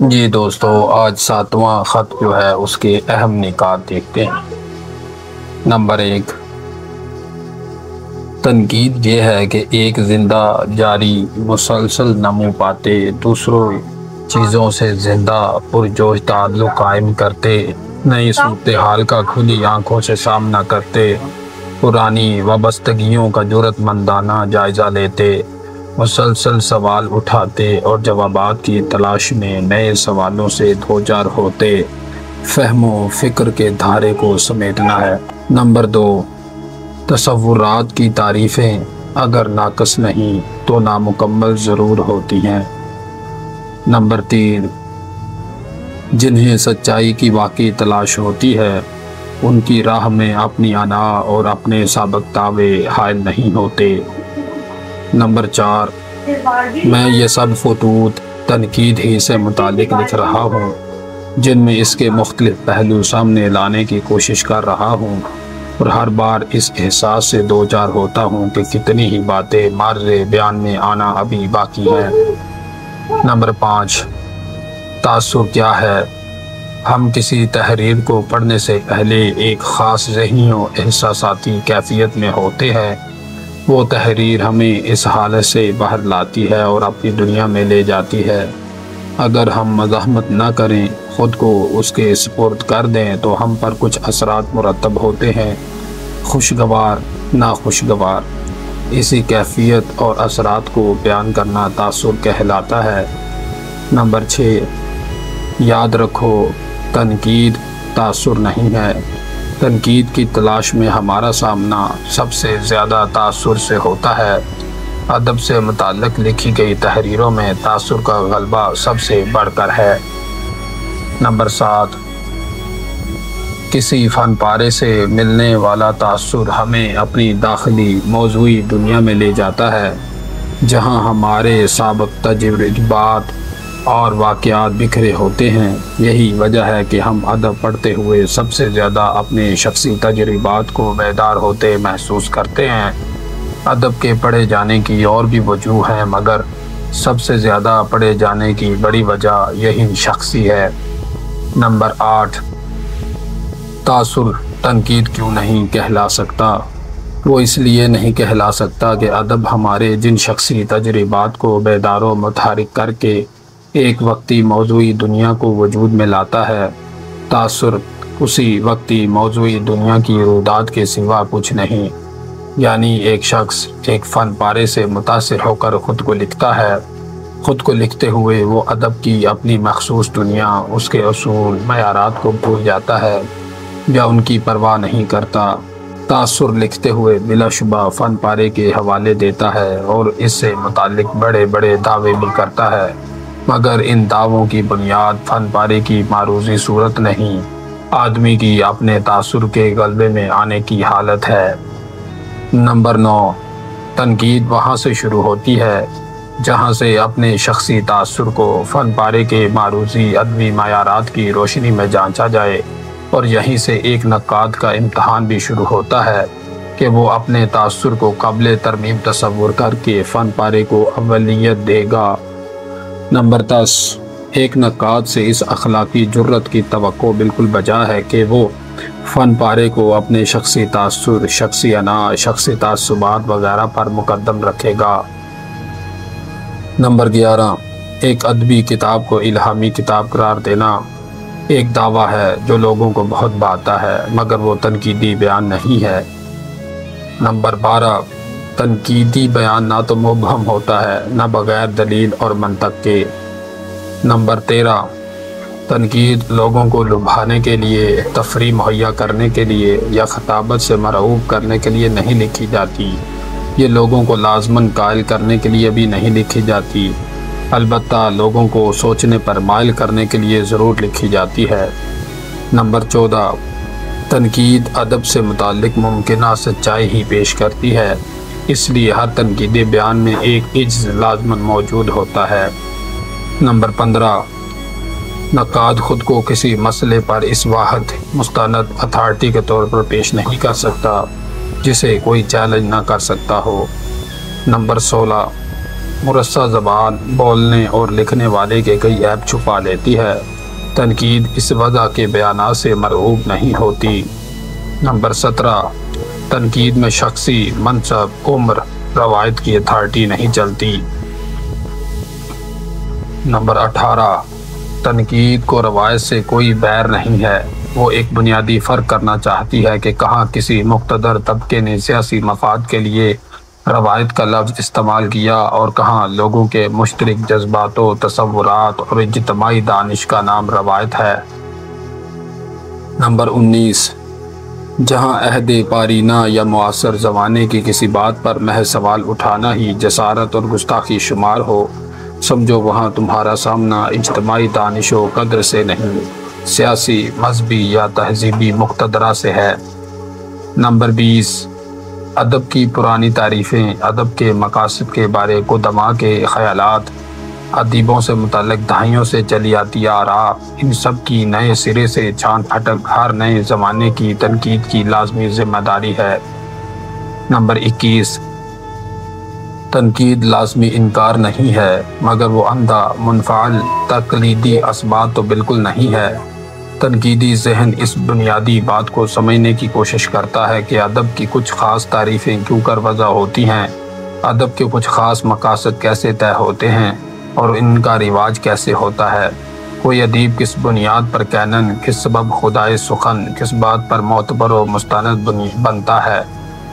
جی دوستو، آج 7واں خط جو ہے اس کے اہم نکات دیکھتے ہیں۔ نمبر 1، تنقید یہ ہے کہ ایک زندہ جاری مسلسل نمو پاتے دوسروں چیزوں سے زندہ پرجوش تعلق قائم کرتے، نئی صورتحال کا کھلی آنکھوں سے سامنا کرتے، پرانی وابستگیوں کا جرأت مندانہ جائزہ لیتے، مسلسل سوال اٹھاتے اور جوابات کی تلاش میں نئے سوالوں سے دوچار ہوتے، فہم و فکر کے دھارے کو سمیٹنا ہے۔ نمبر 2، تصورات کی تعریفیں اگر ناقص نہیں تو نامکمل ضرور ہوتی ہیں۔ نمبر 3، جنہیں سچائی کی واقعی تلاش ہوتی ہے ان کی راہ میں اپنی انا اور اپنے سابق دعوے حائل نہیں ہوتے۔ نمبر 4، میں یہ سب خطوط تنقید ہی سے متعلق لکھ رہا ہوں جن میں اس کے مختلف پہلو سامنے لانے کی کوشش کر رہا ہوں، اور ہر بار اس احساس سے دوچار ہوتا ہوں کہ کتنی ہی باتیں معرض بیان میں آنا ابھی باقی ہیں۔ نمبر 5، تاثر کیا ہے؟ ہم کسی تحریر کو پڑھنے سے پہلے ایک خاص ذہنی و احساساتی کیفیت میں ہوتے ہیں۔ وہ تحریر ہمیں اس حالت سے باہر لاتی ہے اور اپنی دنیا میں لے جاتی ہے۔ اگر ہم مزاحمت نہ کریں، خود کو اس کے سپرد کر دیں تو ہم پر کچھ اثرات مرتب ہوتے ہیں، خوشگوار، ناخوشگوار۔ اسی کیفیت اور اثرات کو بیان کرنا تاثر کہلاتا ہے۔ نمبر 6، یاد رکھو، تنقید تاثر نہیں ہے۔ تنقید کی تلاش میں ہمارا سامنا سب سے زیادہ تاثر سے ہوتا ہے۔ ادب سے متعلق لکھی گئی تحریروں میں تاثر کا غلبہ سب سے بڑھ کر ہے۔ نمبر 7، کسی فن پارے سے ملنے والا تاثر ہمیں اپنی داخلی موضوعی دنیا میں لے جاتا ہے، جہاں ہمارے سابق تجربات اور واقعات بکھرے ہوتے ہیں۔ یہی وجہ ہے کہ ہم ادب پڑھتے ہوئے سب سے زیادہ اپنے شخصی تجربات کو بیدار ہوتے محسوس کرتے ہیں۔ ادب کے پڑھے جانے کی اور بھی وجوہ ہیں، مگر سب سے زیادہ پڑھے جانے کی بڑی وجہ یہی شخصی ہے۔ نمبر 8، تاثر تنقید کیوں نہیں کہلا سکتا؟ وہ اس لیے نہیں کہلا سکتا کہ ادب ہمارے جن شخصی تجربات کو بیدار و متحرک کر کے ایک وقتی موضوعی دنیا کو وجود میں لاتا ہے۔ تاثر اسی وقتی موضوعی دنیا کی رویداد کے سوا کچھ نہیں، یعنی ایک شخص ایک فن پارے سے متاثر ہو کر خود کو لکھتا ہے۔ خود کو لکھتے ہوئے وہ ادب کی اپنی مخصوص دنیا، اس کے اصول، معیارات کو بھول جاتا ہے یا ان کی پرواہ نہیں کرتا۔ تاثر لکھتے ہوئے بلا شبہ فن پارے کے حوالے دیتا ہے اور اس سے متعلق بڑے بڑے دعوے بھی کرتا ہے، مگر ان دعووں کی بنیاد فن پارے کی معروضی صورت نہیں، آدمی کی اپنے تاثر کے غلبے میں آنے کی حالت ہے۔ نمبر 9، تنقید وہاں سے شروع ہوتی ہے جہاں سے اپنے شخصی تاثر کو فن پارے کے معروضی ادبی معیارات کی روشنی میں جانچا جائے، اور یہیں سے ایک نقاد کا امتحان بھی شروع ہوتا ہے کہ وہ اپنے تاثر کو قابل ترمیم تصور کر کے فن پارے کو اولیت دے گا۔ نمبر 10، ایک نقاد سے اس اخلاقی جرأت کی توقع بالکل بجا ہے کہ وہ فن پارے کو اپنے شخصی تاثر، شخصی انا، شخصی تعصبات وغیرہ پر مقدم رکھے گا۔ نمبر 11، ایک ادبی کتاب کو الہامی کتاب قرار دینا ایک دعویٰ ہے جو لوگوں کو بہت بھاتا ہے، مگر وہ تنقیدی بیان نہیں ہے۔ نمبر 12، تنقیدی بیان نہ تو مبہم ہوتا ہے، نہ بغیر دلیل اور منطق کے۔ نمبر 13، تنقید لوگوں کو لبھانے کے لیے، تفریح مہیا کرنے کے لیے یا خطابت سے مرعوب کرنے کے لیے نہیں لکھی جاتی۔ یہ لوگوں کو لازماً قائل کرنے کے لیے بھی نہیں لکھی جاتی، البتہ لوگوں کو سوچنے پر مائل کرنے کے لیے ضرور لکھی جاتی ہے۔ نمبر 14، تنقید ادب سے متعلق ممکنہ سچائی ہی پیش کرتی ہے، اس لیے ہر تنقیدی بیان میں ایک عجز لازماً موجود ہوتا ہے۔ نمبر 15، نقاد خود کو کسی مسئلے پر اس واحد مستند اتھارٹی کے طور پر پیش نہیں کر سکتا جسے کوئی چیلنج نہ کر سکتا ہو۔ نمبر 16، مرصع زبان بولنے اور لکھنے والے کے کئی عیب چھپا لیتی ہے۔ تنقید اس وجہ کے بیانات سے مرعوب نہیں ہوتی۔ نمبر 17، تنقید میں شخصی، منصب، عمر، روایت کی اتھارٹی نہیں چلتی۔ نمبر 18، تنقید کو روایت سے کوئی بیر نہیں ہے۔ وہ ایک بنیادی فرق کرنا چاہتی ہے کہ کہاں کسی مقتدر طبقے نے سیاسی مفاد کے لیے روایت کا لفظ استعمال کیا اور کہاں لوگوں کے مشترک جذبات و تصورات اور اجتماعی دانش کا نام روایت ہے۔ نمبر 19، جہاں عہد پارینہ یا معاصر زمانے کی کسی بات پر محض سوال اٹھانا ہی جسارت اور گستاخی شمار ہو، سمجھو وہاں تمہارا سامنا اجتماعی دانش و قدر سے نہیں، سیاسی، مذہبی یا تہذیبی مقتدرہ سے ہے۔ نمبر 20، ادب کی پرانی تعریفیں، ادب کے مقاصد کے بارے قدماء کے خیالات، ادیبوں سے متعلق دہائیوں سے چلی آتی آراء، ان سب کی نئے سرے سے چھان پھٹک ہر نئے زمانے کی تنقید کی لازمی ذمہ داری ہے۔ نمبر 21، تنقید لازمی انکار نہیں ہے، مگر وہ اندھا، منفعل، تقلیدی اسباب تو بالکل نہیں ہے۔ تنقیدی ذہن اس بنیادی بات کو سمجھنے کی کوشش کرتا ہے کہ ادب کی کچھ خاص تعریفیں کیوں کر وضع ہوتی ہیں، ادب کے کچھ خاص مقاصد کیسے طے ہوتے ہیں اور ان کا رواج کیسے ہوتا ہے۔ کوئی ادیب کس بنیاد پر کینن، کس سبب خدائے سخن، کس بات پر معتبر و مستند بنتا ہے،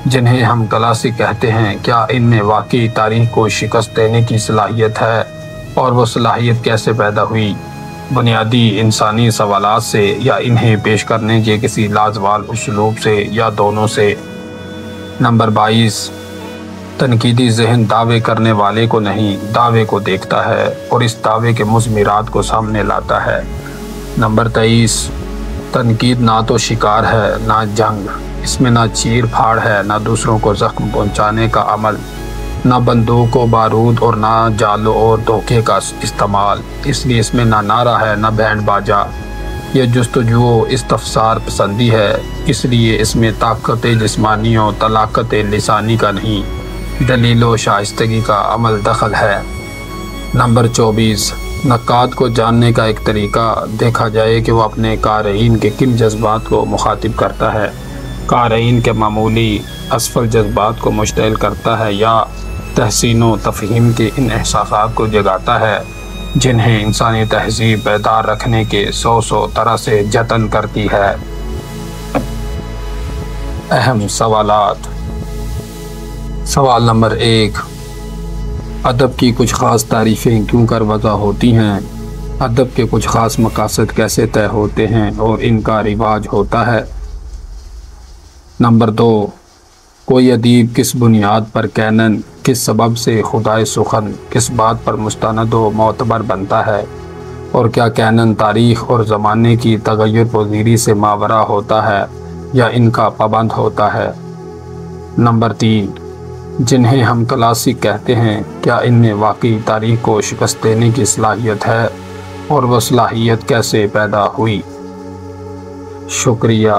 جنہیں ہم کلاسک کہتے ہیں، کیا ان میں واقعی تاریخ کو شکست دینے کی صلاحیت ہے، اور وہ صلاحیت کیسے پیدا ہوئی؟ بنیادی انسانی سوالات سے، یا انہیں پیش کرنے کے کسی لازوال اسلوب سے، یا دونوں سے۔ نمبر 22، تنقیدی ذہن دعوے کرنے والے کو نہیں، دعوے کو دیکھتا ہے اور اس دعوے کے مضمرات کو سامنے لاتا ہے۔ نمبر 23، تنقید نہ تو شکار ہے نہ جنگ، اس میں نہ چیر پھاڑ ہے، نہ دوسروں کو زخم پہنچانے کا عمل، نہ بندوق و بارود اور نہ جالوں اور دھوکے کا استعمال، اس لیے اس میں نہ نعرہ ہے نہ بینڈ باجا۔ یہ جستجو استفسار پسندی ہے، اس لیے اس میں طاقت جسمانی و طلاقت لسانی کا نہیں، دلیل و شائستگی کا عمل دخل ہے۔ نمبر 24، نقاد کو جاننے کا ایک طریقہ دیکھا جائے کہ وہ اپنے قارئین کے کن جذبات کو مخاطب کرتا ہے، قارئین کے معمولی اسفل جذبات کو مشتعل کرتا ہے یا تحسین و تفہیم کے ان احساسات کو جگاتا ہے جنہیں انسانی تہذیب بیدار رکھنے کے سو طرح سے جتن کرتی ہے۔ اہم سوالات۔ سوال نمبر 1، ادب کی کچھ خاص تعریفیں کیوں کر وضع ہوتی ہیں؟ ادب کے کچھ خاص مقاصد کیسے طے ہوتے ہیں اور ان کا رواج ہوتا ہے؟ نمبر 2، کوئی ادیب کس بنیاد پر کینن، کس سبب سے خدائے سخن، کس بات پر مستند و معتبر بنتا ہے، اور کیا کینن تاریخ اور زمانے کی تغیر پذیری سے ماورا ہوتا ہے یا ان کا پابند ہوتا ہے؟ نمبر 3، جنہیں ہم کلاسک کہتے ہیں، کیا ان میں واقعی تاریخ کو شکست دینے کی صلاحیت ہے اور وہ صلاحیت کیسے پیدا ہوئی؟ شکریہ۔